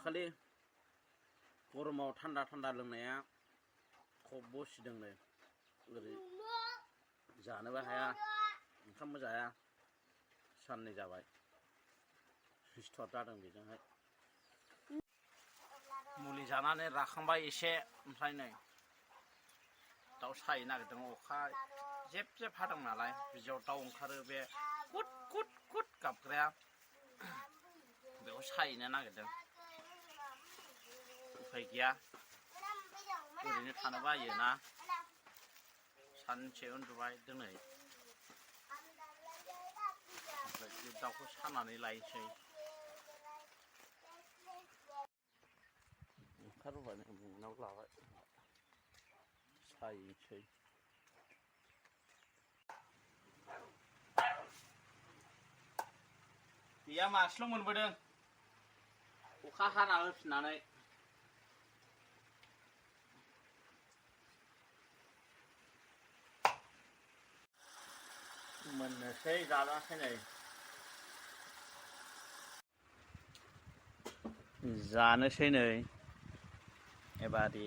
दाखालि गरमाव थान्दा थान्दा लोंनाया खब बसिदोंनो ओरै जानोबो हाया ओंखामबो जाया साननै जाबाय सिथर जादों बेजोंहाय मुलि जानानै राखांबाय एसे ओमफ्राय नै दाउ सायनो नागिरदों अखा जेब जेब हादों नालाय बिदियाव दाउ ओंखारो बे कुट कुट कुट गाबग्राया बेखौ सायनो नागिरदों उफाय गैया ओरैनो थानो बायो ना सानसे उन्दुबाय दिनै ओमफ्राय बे दाउखौ सानानै लायनोसै ओंखारबोबाय मुंनाव लाबाय सायनोसै गैया मासेल' मोनबोदों अखा हाना होफिननानै मोननोसै जाजासै नै जानोसै नै एबारि